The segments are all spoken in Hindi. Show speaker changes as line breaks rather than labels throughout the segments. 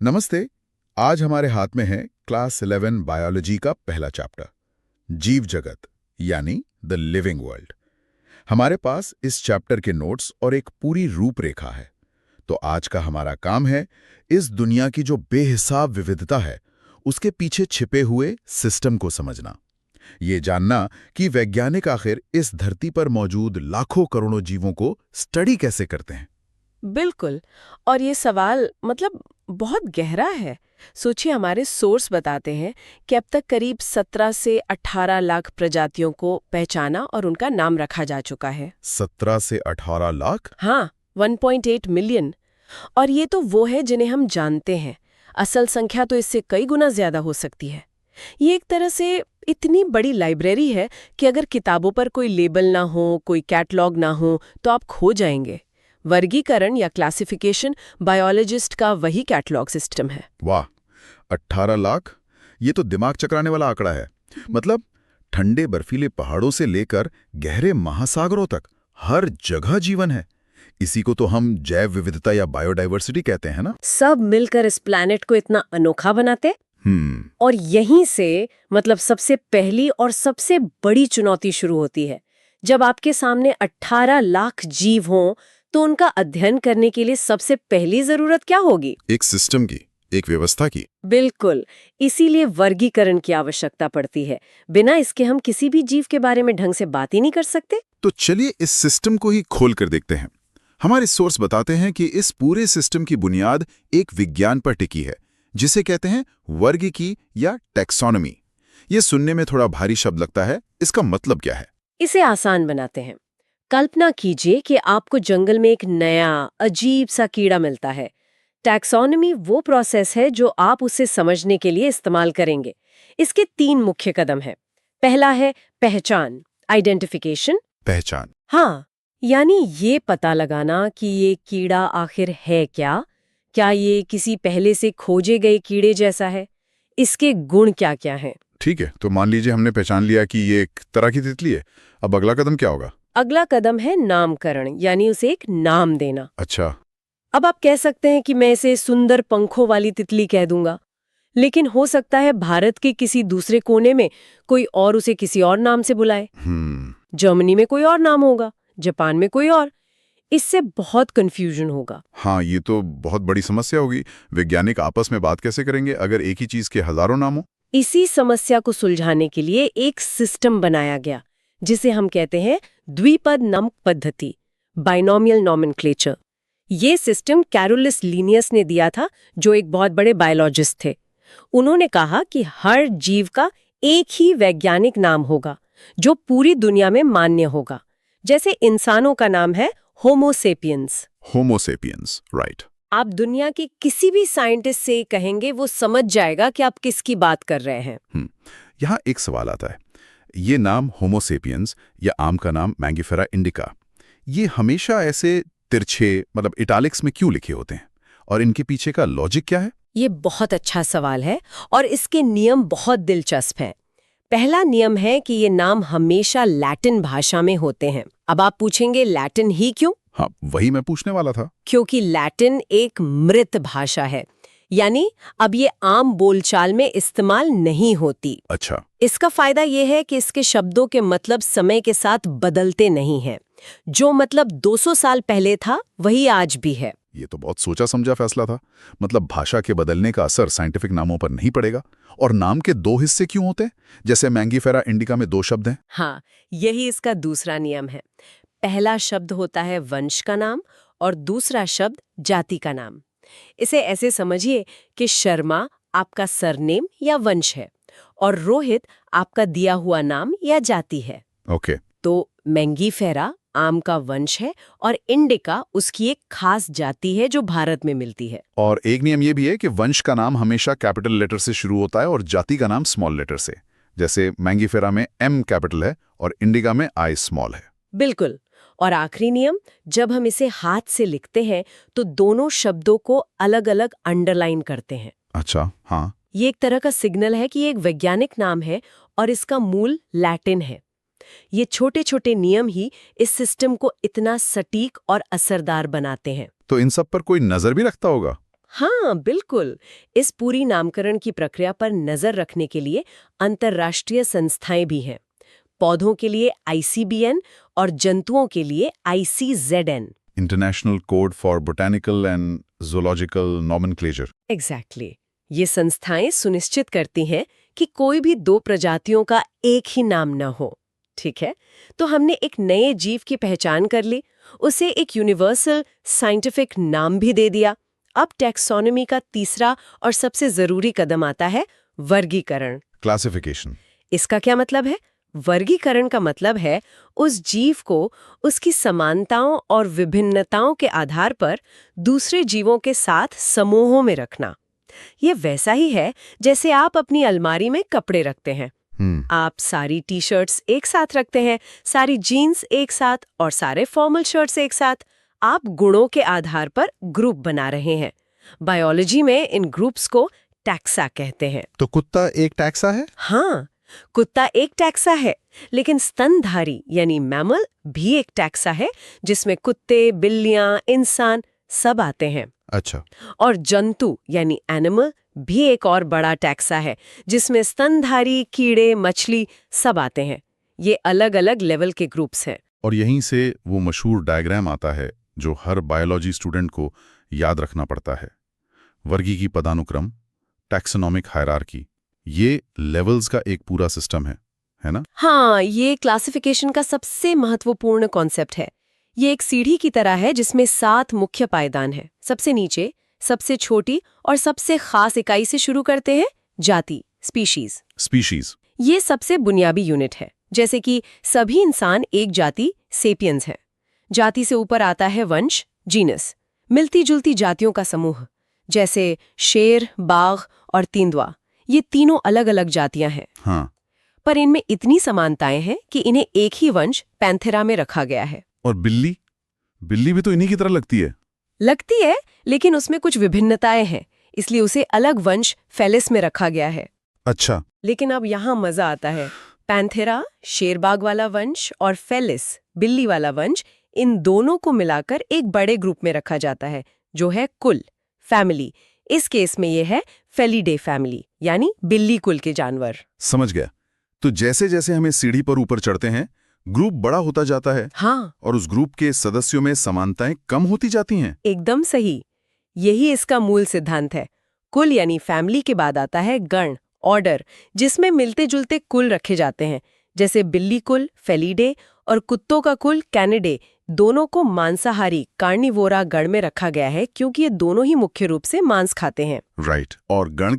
नमस्ते। आज हमारे हाथ में है क्लास 11 बायोलॉजी का पहला चैप्टर, जीव जगत यानी द लिविंग वर्ल्ड। हमारे पास इस चैप्टर के नोट्स और एक पूरी रूपरेखा है। तो आज का हमारा काम है इस दुनिया की जो बेहिसाब विविधता है उसके पीछे छिपे हुए सिस्टम को समझना। ये जानना कि वैज्ञानिक आखिर इस धरती पर मौजूद लाखों करोड़ों जीवों को स्टडी कैसे करते हैं।
बिल्कुल। और ये सवाल बहुत गहरा है। सोचिए, हमारे सोर्स बताते हैं कि अब तक करीब 17 से 18 लाख प्रजातियों को पहचाना और उनका नाम रखा जा चुका है।
17 से 18 लाख?
हाँ, 1.8 मिलियन। और ये तो वो है जिन्हें हम जानते हैं। असल संख्या तो इससे कई गुना ज्यादा हो सकती है। ये एक तरह से इतनी बड़ी लाइब्रेरी है कि अगर किताबों पर कोई लेबल ना हो, कोई कैटलॉग ना हो, तो आप खो जाएंगे। वर्गीकरण या क्लासिफिकेशन बायोलॉजिस्ट का वही कैटलॉग सिस्टम है।
वाह, 18 लाख! ये तो दिमाग चकराने वाला आंकड़ा है। मतलब ठंडे बर्फीले पहाड़ों से लेकर गहरे महासागरों तक हर जगह जीवन है। इसी को तो हम जैव विविधता या बायोडायवर्सिटी कहते हैं ना।
सब मिलकर इस प्लैनेट को इतना अनोखा बनाते। और यहीं से सबसे पहली और सबसे बड़ी चुनौती शुरू होती है। जब आपके सामने 18 लाख जीव हों, तो उनका अध्ययन करने के लिए सबसे पहली जरूरत क्या होगी?
एक सिस्टम की, एक व्यवस्था की।
बिल्कुल। इसीलिए वर्गीकरण की आवश्यकता पड़ती है। बिना इसके हम किसी भी जीव के बारे में ढंग से बात ही नहीं कर सकते।
तो चलिए इस सिस्टम को ही खोल कर देखते हैं। हमारे सोर्स बताते हैं कि इस पूरे सिस्टम की बुनियाद एक विज्ञान पर टिकी है, जिसे कहते हैं वर्गीकी या टैक्सोनॉमी। ये सुनने में थोड़ा भारी शब्द लगता है, इसका मतलब क्या है?
इसे आसान बनाते हैं। कल्पना कीजिए कि आपको जंगल में एक नया अजीब सा कीड़ा मिलता है। टैक्सोनॉमी वो प्रोसेस है जो आप उसे समझने के लिए इस्तेमाल करेंगे। इसके 3 मुख्य कदम हैं। पहला है पहचान, आइडेंटिफिकेशन।
पहचान?
हाँ, यानी ये पता लगाना कि ये कीड़ा आखिर है क्या। क्या ये किसी पहले से खोजे गए कीड़े जैसा है? इसके गुण क्या क्या हैं?
ठीक है, तो मान लीजिए हमने पहचान लिया कि ये एक तरह की तितली है। अब अगला कदम क्या होगा?
अगला कदम है नामकरण, यानी उसे एक नाम देना।
अच्छा।
अब आप कह सकते हैं कि मैं इसे सुंदर पंखों वाली तितली कह दूंगा, लेकिन हो सकता है भारत के किसी दूसरे कोने में कोई और उसे किसी और नाम से बुलाए। जर्मनी में कोई और नाम होगा, जापान में कोई और। इससे बहुत कंफ्यूजन होगा।
हाँ, ये तो बहुत बड़ी समस्या होगी। वैज्ञानिक आपस में बात कैसे करेंगे अगर एक ही चीज के हजारों नाम हो?
इसी समस्या को सुलझाने के लिए एक सिस्टम बनाया गया, जिसे हम कहते हैं द्विपद नाम पद्धति, बाइनोमियल नॉमेनक्लेचर। ये सिस्टम कैरोलिस लीनियस ने दिया था, जो एक बहुत बड़े बायोलॉजिस्ट थे। उन्होंने कहा कि हर जीव का एक ही वैज्ञानिक नाम होगा, जो पूरी दुनिया में मान्य होगा। जैसे इंसानों का नाम है होमोसेपियंस।
Homo sapiens, right.
आप दुनिया के किसी भी साइंटिस्ट से कहेंगे, वो समझ जाएगा कि आप किसकी बात कर रहे हैं।
यहाँ एक सवाल आता है। ये नाम होमोसेपियंस या आम का नाम मैंगीफेरा इंडिका, ये हमेशा ऐसे तिरछे इटालिक्स में क्यों लिखे होते हैं? और इनके पीछे का लॉजिक क्या है?
ये बहुत अच्छा सवाल है और इसके नियम बहुत दिलचस्प हैं। पहला नियम है कि ये नाम हमेशा लैटिन भाषा में होते हैं। अब आप पूछेंगे लैटिन ही क्यों?
हाँ, वही मैं पूछने वाला था।
क्योंकि लैटिन एक मृत भाषा है, यानी अब ये आम बोलचाल में इस्तेमाल नहीं होती।
अच्छा।
इसका फायदा ये है कि इसके शब्दों के मतलब समय के साथ बदलते नहीं हैं। जो 200 साल पहले था, वही आज भी है।
ये तो बहुत सोचा समझा फैसला था। भाषा के बदलने का असर साइंटिफिक नामों पर नहीं पड़ेगा। और नाम के 2 हिस्से क्यों होते हैं? जैसे मैंगीफेरा इंडिका में 2 शब्द हैं।
हाँ, यही इसका दूसरा नियम है। पहला शब्द होता है वंश का नाम और दूसरा शब्द जाति का नाम। इसे ऐसे समझिए कि शर्मा आपका सरनेम या वंश है और रोहित आपका दिया हुआ नाम या जाति है।
ओके।
तो मैंगीफेरा आम का वंश है और इंडिका उसकी एक खास जाति है जो भारत में मिलती है।
और एक नियम ये भी है कि वंश का नाम हमेशा कैपिटल लेटर से शुरू होता है और जाति का नाम स्मॉल लेटर से। जैसे मैंगीफेरा में M कैपिटल है और इंडिका में I स्मॉल है।
बिल्कुल। और आखिरी नियम, जब हम इसे हाथ से लिखते हैं तो दोनों शब्दों को अलग-अलग अंडरलाइन करते हैं।
अच्छा, हाँ।
ये एक तरह का सिग्नल है कि ये एक वैज्ञानिक नाम है और इसका मूल लैटिन है। ये छोटे छोटे नियम ही इस सिस्टम को इतना सटीक और असरदार बनाते हैं।
तो इन सब पर कोई नजर भी रखता होगा?
हाँ, बिल्कुल। इस पूरी नामकरण की प्रक्रिया पर नजर रखने के लिए अंतर्राष्ट्रीय संस्थाएं भी हैं। पौधों के लिए ICBN और जंतुओं के लिए ICZN।
International code for botanical and zoological nomenclature.
Exactly. ये संस्थाएं सुनिश्चित करती हैं कि कोई भी दो प्रजातियों का एक ही नाम न हो। ठीक है, तो हमने एक नए जीव की पहचान कर ली, उसे एक यूनिवर्सल साइंटिफिक नाम भी दे दिया। अब टैक्सोनॉमी का तीसरा और सबसे जरूरी कदम आता है वर्गीकरण।
क्लासिफिकेशन।
इसका क्या मतलब है? वर्गीकरण का मतलब है उस जीव को उसकी समानताओं और विभिन्नताओं के आधार पर दूसरे जीवों के साथ समूहों में रखना। ये वैसा ही है जैसे आप अपनी अलमारी में कपड़े रखते हैं। आप सारी टी शर्ट्स एक साथ रखते हैं, सारी जीन्स एक साथ और सारे फॉर्मल शर्ट्स एक साथ। आप गुणों के आधार पर ग्रुप बना रहे हैं। बायोलॉजी में इन ग्रुप्स को टैक्सा कहते हैं।
तो कुत्ता एक टैक्सा है?
हाँ, कुत्ता एक टैक्सा है, लेकिन स्तनधारी यानी मैमल भी एक टैक्सा है, जिसमें कुत्ते, बिल्लियां, इंसान सब आते हैं।
अच्छा।
और जंतु यानी एनिमल भी एक और बड़ा टैक्सा है, जिसमें स्तनधारी, कीड़े, मछली सब आते हैं। ये अलग अलग लेवल के ग्रुप्स हैं।
और यहीं से वो मशहूर डायग्राम आता है जो हर बायोलॉजी स्टूडेंट को याद रखना पड़ता है। वर्गीकी पदानुक्रम, टैक्सोनॉमिक हायरार्की, ये लेवल्स का एक पूरा सिस्टम है ना?
हाँ, ये क्लासिफिकेशन का सबसे महत्वपूर्ण कॉन्सेप्ट है। ये एक सीढ़ी की तरह है जिसमें 7 मुख्य पायदान हैं। सबसे नीचे, सबसे छोटी और सबसे खास इकाई से शुरू करते हैं जाति, स्पीशीज। ये सबसे बुनियादी यूनिट है। जैसे कि सभी इंसान एक जाति, सेपियंस हैं। जाति से ऊपर आता है वंश, जीनस, मिलती जुलती जातियों का समूह, जैसे शेर, बाघ और तेंदुआ। ये तीनों अलग अलग जातियां हैं।
हाँ।
पर इनमें इतनी समानताएं हैं कि इन्हें एक ही वंश पैंथेरा में रखा गया है।
और बिल्ली भी तो इन्हीं की तरह लगती है।
लेकिन उसमें कुछ विभिन्नताएं हैं, इसलिए उसे अलग वंश फेलिस में रखा गया है।
अच्छा।
लेकिन अब यहाँ मजा आता है। पैंथेरा, शेरबाग वाला वंश, और फेलिस, बिल्ली वाला वंश, इन दोनों को मिलाकर एक बड़े ग्रुप में रखा जाता है, जो है कुल, फैमिली। इस केस में ये है फेलिडे फैमिली, यानी बिल्ली कुल के जानवर।
समझ गया। तो जैसे जैसे हमें सीढ़ी पर ऊपर चढ़ते हैं, ग्रुप बड़ा होता जाता है।
हाँ,
और उस ग्रुप के सदस्यों में समानताएं कम होती जाती हैं।
एकदम सही। यही इसका मूल सिद्धांत है। कुल यानी फैमिली के बाद आता है गण, ऑर्डर, जिसमें मिलते जुलते कुल रखे जाते हैं, जैसे बिल्ली कुल, फेलिडे, और कुत्तों का कुल, कैनिडे। दोनों को मांसाहारी, कार्निवोरा गण में रखा गया है, क्योंकि ये दोनों ही मुख्य रूप से मांस खाते हैं।
राइट। और गण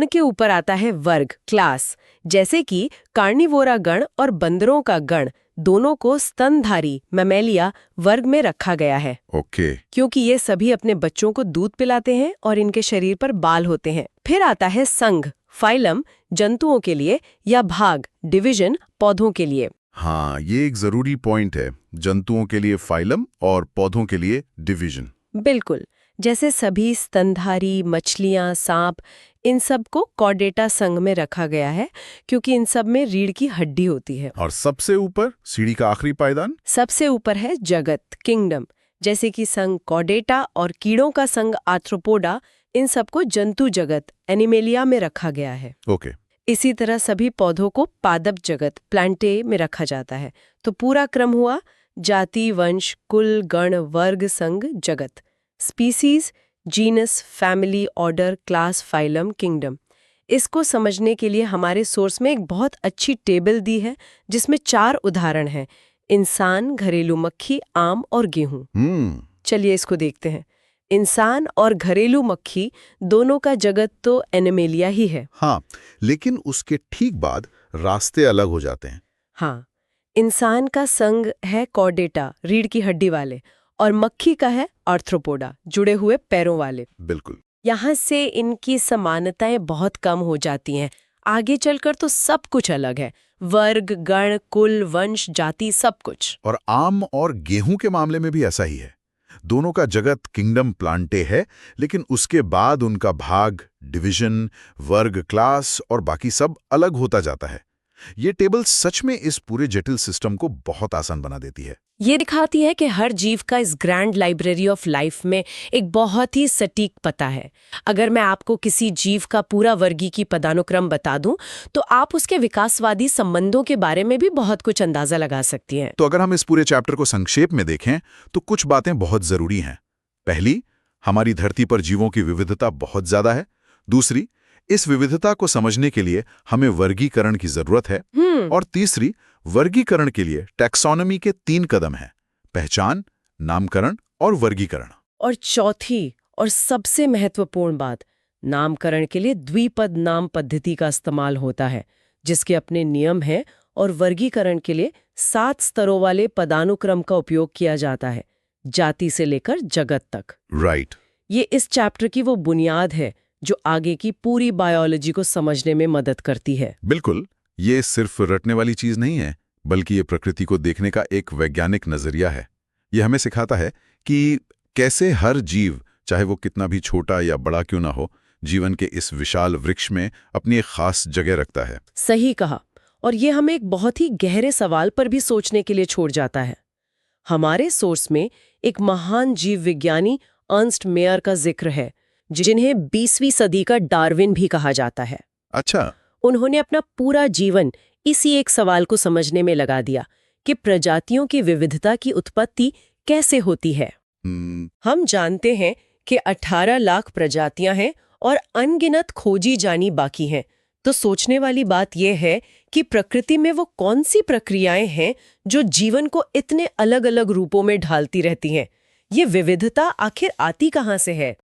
के ऊपर
आता है वर्ग, क्लास, जैसे कि कार्निवोरा गण और बंदरों का गण, दोनों को स्तनधारी, मैमेलिया वर्ग में रखा गया है।
ओके।
क्योंकि ये सभी अपने बच्चों को दूध पिलाते हैं और इनके शरीर पर बाल होते हैं। फिर आता है संघ, फाइलम, जंतुओं के लिए, या भाग, डिवीजन, पौधों के लिए।
हाँ, ये एक जरूरी पॉइंट है। जंतुओं के लिए फाइलम और पौधों के लिए डिवीजन।
बिल्कुल। जैसे सभी स्तनधारी, मछलियां, सांप, इन सब को कॉर्डेटा संघ में रखा गया है, क्योंकि इन सब में रीढ़ की हड्डी होती है।
और सबसे ऊपर सीढ़ी का आखिरी पायदान?
सबसे ऊपर है जगत, किंगडम, जैसे कि संघ कॉर्डेटा और कीड़ों का संघ आर्थ्रोपोडा। इन सबको जंतु जगत, एनिमेलिया में रखा गया है।
ओके।
इसी तरह सभी पौधों को पादप जगत, प्लांटे में रखा जाता है। तो पूरा क्रम हुआ जाति, वंश, कुल, गण, वर्ग, संघ, जगत, species, genus, family, order, class, phylum, kingdom. इसको समझने के लिए हमारे सोर्स में एक बहुत अच्छी टेबल दी है, जिसमें 4 उदाहरण हैं: इंसान, घरेलू मक्खी, आम और गेहूं। चलिए इसको देखते हैं। इंसान और घरेलू मक्खी दोनों का जगत तो एनिमेलिया ही है।
हाँ, लेकिन उसके ठीक बाद रास्ते अलग हो जाते हैं।
हाँ, इंसान का संघ है कॉर्डेटा, रीढ़ की हड्डी वाले, और मक्खी का है आर्थ्रोपोडा, जुड़े हुए पैरों वाले।
बिल्कुल।
यहाँ से इनकी समानताएं बहुत कम हो जाती हैं। आगे चलकर तो सब कुछ अलग है, वर्ग, गण, कुल, वंश, जाति, सब कुछ।
और आम और गेहूं के मामले में भी ऐसा ही है। दोनों का जगत किंगडम प्लांटे है, लेकिन उसके बाद उनका भाग, डिवीजन, वर्ग, क्लास और बाकी सब अलग होता जाता है। ये टेबल सच में इस पूरे जटिल सिस्टम को बहुत आसान बना देती है।
ये दिखाती है कि हर जीव का इस ग्रैंड लाइब्रेरी ऑफ लाइफ में एक बहुत ही सटीक पता है। अगर मैं आपको किसी जीव का पूरा वर्गीकी पदानुक्रम बता दूं, तो आप उसके विकासवादी संबंधों के बारे में भी बहुत कुछ अंदाजा लगा सकती हैं।
तो अगर हम इस पूरे चैप्टर को संक्षेप में देखें तो कुछ बातें बहुत जरूरी हैं। पहली, हमारी धरती पर जीवों की विविधता बहुत ज्यादा है। दूसरी, इस विविधता को समझने के लिए हमें वर्गीकरण की जरूरत है। और तीसरी, वर्गीकरण के लिए टैक्सोनॉमी के 3 कदम हैं: पहचान, नामकरण और वर्गीकरण।
और चौथी और सबसे महत्वपूर्ण बात, नामकरण के लिए द्विपद नाम पद्धति का इस्तेमाल होता है, जिसके अपने नियम हैं, और वर्गीकरण के लिए 7 स्तरों वाले पदानुक्रम का उपयोग किया जाता है, जाति से लेकर जगत तक।
राइट।
ये इस चैप्टर की वो बुनियाद है जो आगे की पूरी बायोलॉजी को समझने में मदद करती है।
बिल्कुल, ये सिर्फ रटने वाली चीज नहीं है, बल्कि ये प्रकृति को देखने का एक वैज्ञानिक नजरिया है। ये हमें सिखाता है कि कैसे हर जीव, चाहे वो कितना भी छोटा या बड़ा क्यों ना हो, जीवन के इस विशाल वृक्ष में अपनी एक खास जगह रखता है।
सही कहा। और ये हमें एक बहुत ही गहरे सवाल पर भी सोचने के लिए छोड़ जाता है। हमारे सोर्स में एक महान जीव विज्ञानी अर्नस्ट मेयर का जिक्र है, जिन्हें 20वीं सदी का डार्विन भी कहा जाता है।
अच्छा।
उन्होंने अपना पूरा जीवन इसी एक सवाल को समझने में लगा दिया कि प्रजातियों की विविधता की उत्पत्ति कैसे होती है। हम जानते हैं कि 18 लाख प्रजातियां हैं और अनगिनत खोजी जानी बाकी हैं। तो सोचने वाली बात यह है कि प्रकृति में वो कौन सी प्रक्रियाएं हैं जो जीवन को इतने अलग-अलग रूपों में ढालती रहती हैं। ये विविधता आखिर आती कहाँ से है?